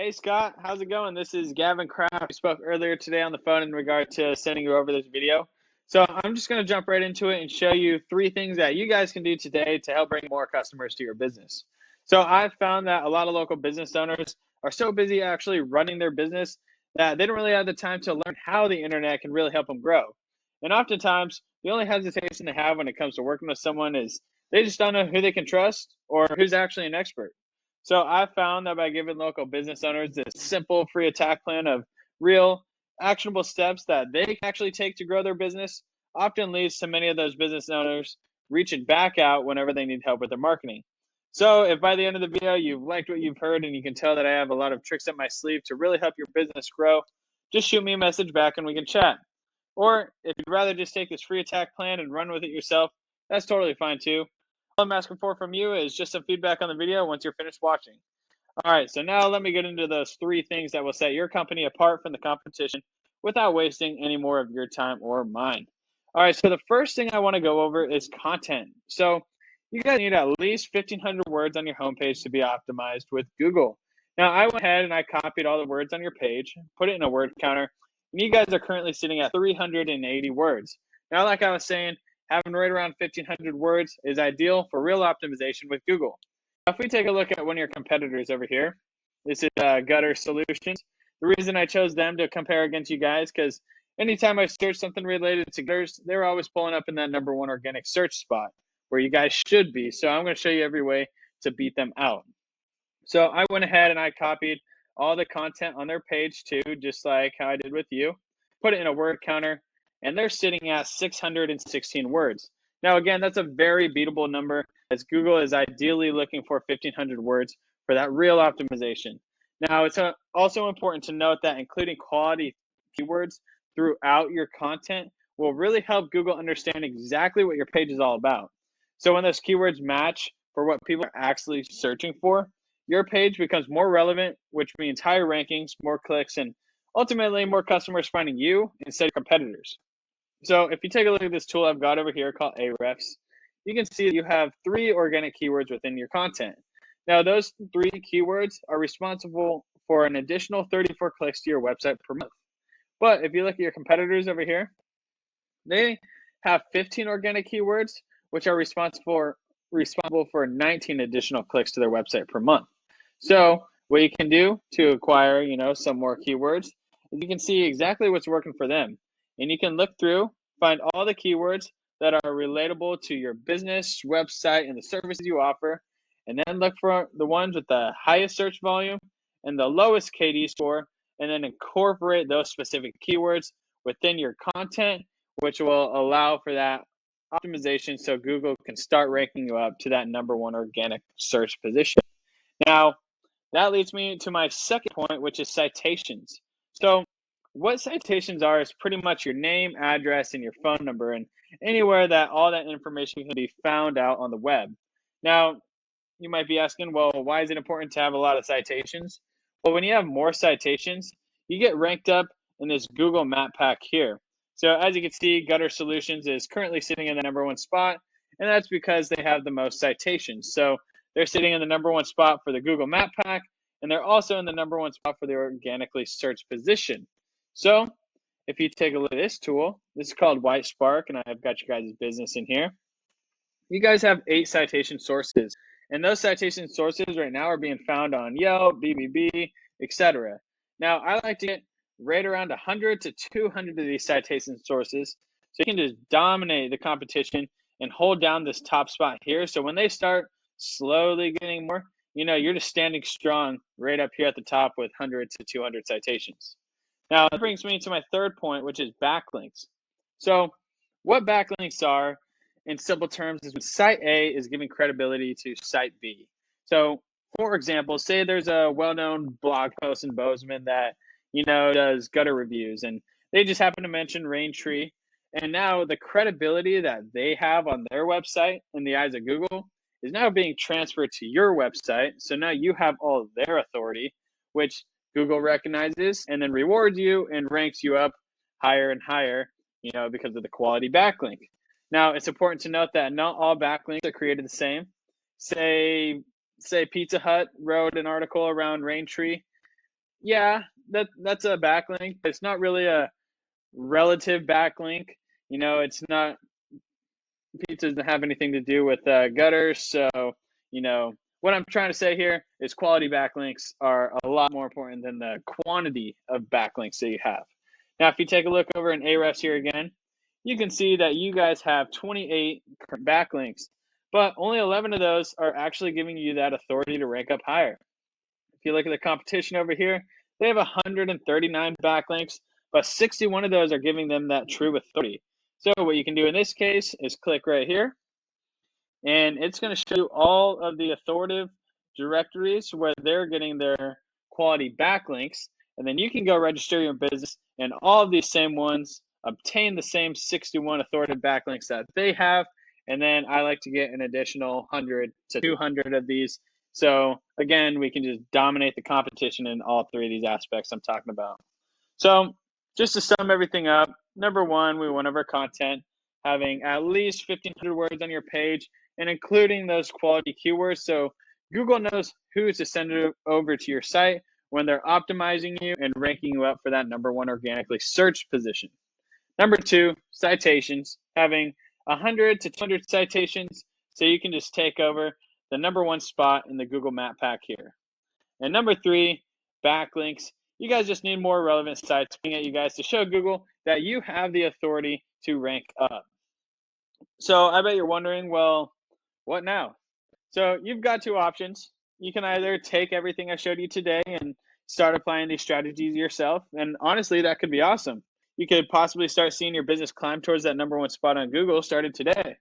Hey Scott, how's it going? This is Gavin Kraft. We spoke earlier today on the phone in regard to sending you over this video. So I'm just going to jump right into it and show you 3 things that you guys can do today to help bring more customers to your business. So I've found that a lot of local business owners are so busy actually running their business that they don't really have the time to learn how the internet can really help them grow. And oftentimes, the only hesitation they have when it comes to working with someone is they just don't know who they can trust or who's actually an expert. So I found that by giving local business owners this simple free attack plan of real actionable steps that they can actually take to grow their business often leads to many of those business owners reaching back out whenever they need help with their marketing. So if by the end of the video you've liked what you've heard and you can tell that I have a lot of tricks up my sleeve to really help your business grow, just shoot me a message back and we can chat. Or if you'd rather just take this free attack plan and run with it yourself, that's totally fine too. All I'm asking for from you is just some feedback on the video once you're finished watching. All right, so now let me get into those 3 things that will set your company apart from the competition without wasting any more of your time or mine. All right, so the first thing I want to go over is content. So you guys need at least 1,500 words on your homepage to be optimized with Google. Now, I went ahead and I copied all the words on your page, put it in a word counter, and you guys are currently sitting at 380 words. Now, like I was saying, having right around 1,500 words is ideal for real optimization with Google. If we take a look at one of your competitors over here, this is Gutter Solutions. The reason I chose them to compare against you guys, because anytime I search something related to gutters, they're always pulling up in that #1 organic search spot where you guys should be. So I'm going to show you every way to beat them out. So I went ahead and I copied all the content on their page too, just like how I did with you, put it in a word counter, and they're sitting at 616 words. Now, again, that's a very beatable number as Google is ideally looking for 1,500 words for that real optimization. Now, it's also important to note that including quality keywords throughout your content will really help Google understand exactly what your page is all about. So when those keywords match for what people are actually searching for, your page becomes more relevant, which means higher rankings, more clicks, and ultimately more customers finding you instead of competitors. So if you take a look at this tool I've got over here called Ahrefs, you can see that you have 3 organic keywords within your content. Now, those 3 keywords are responsible for an additional 34 clicks to your website per month. But if you look at your competitors over here, they have 15 organic keywords, which are responsible for 19 additional clicks to their website per month. So what you can do to acquire, some more keywords, is you can see exactly what's working for them. And you can look through, find all the keywords that are relatable to your business, website, and the services you offer, and then look for the ones with the highest search volume and the lowest KD score, and then incorporate those specific keywords within your content, which will allow for that optimization so Google can start ranking you up to that #1 organic search position. Now, that leads me to my second point, which is citations. So what citations are is pretty much your name, address, and your phone number, and anywhere that all that information can be found out on the web. Now, you might be asking, well, why is it important to have a lot of citations? Well, when you have more citations, you get ranked up in this Google map pack here. So as you can see, Gutter Solutions is currently sitting in the #1 spot, and that's because they have the most citations. So they're sitting in the #1 spot for the Google map pack, and they're also in the #1 spot for the organically searched position. So if you take a look at this tool, this is called White Spark, and I've got you guys' business in here. You guys have 8 citation sources, and those citation sources right now are being found on Yelp, BBB, etc. Now, I like to get right around 100 to 200 of these citation sources, so you can just dominate the competition and hold down this top spot here. So when they start slowly getting more, you're just standing strong right up here at the top with 100 to 200 citations. Now, that brings me to my third point, which is backlinks. So what backlinks are, in simple terms, is when site A is giving credibility to site B. So, for example, say there's a well-known blog post in Bozeman that, does gutter reviews, and they just happen to mention Raintree. And now the credibility that they have on their website in the eyes of Google is now being transferred to your website. So now you have all of their authority, which Google recognizes and then rewards you and ranks you up higher and higher, because of the quality backlink. Now, it's important to note that not all backlinks are created the same. Say Pizza Hut wrote an article around Raintree. Yeah, that's a backlink, but it's not really a relative backlink. It's not pizza doesn't have anything to do with gutters. So, what I'm trying to say here is quality backlinks are a lot more important than the quantity of backlinks that you have. Now, if you take a look over in Ahrefs here again, you can see that you guys have 28 backlinks, but only 11 of those are actually giving you that authority to rank up higher. If you look at the competition over here, they have 139 backlinks, but 61 of those are giving them that true authority. So what you can do in this case is click right here, and it's going to show you all of the authoritative directories where they're getting their quality backlinks. And then you can go register your business, and all of these same ones obtain the same 61 authoritative backlinks that they have. And then I like to get an additional 100 to 200 of these. So again, we can just dominate the competition in all three of these aspects I'm talking about. So just to sum everything up, number one, we want our content having at least 1,500 words on your page and including those quality keywords. So Google knows who to send it over to your site when they're optimizing you and ranking you up for that number one organically searched position. Number two, citations, having 100 to 200 citations so you can just take over the number one spot in the Google Map Pack here. And number three, backlinks. You guys just need more relevant sites pointing at you guys to show Google that you have the authority to rank up. So I bet you're wondering, well, what now? So you've got two options. You can either take everything I showed you today and start applying these strategies yourself. And honestly, that could be awesome. You could possibly start seeing your business climb towards that number one spot on Google started today.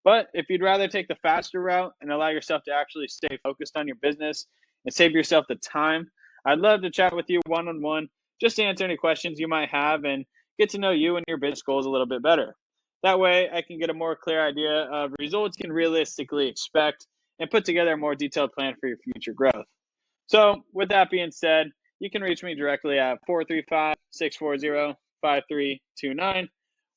But if you'd rather take the faster route and allow yourself to actually stay focused on your business and save yourself the time, I'd love to chat with you one-on-one just to answer any questions you might have and get to know you and your business goals a little bit better. That way, I can get a more clear idea of results you can realistically expect and put together a more detailed plan for your future growth. So with that being said, you can reach me directly at 435-640-5329.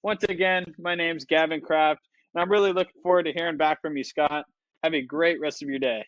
Once again, my name's Gavin Kraft, and I'm really looking forward to hearing back from you, Scott. Have a great rest of your day.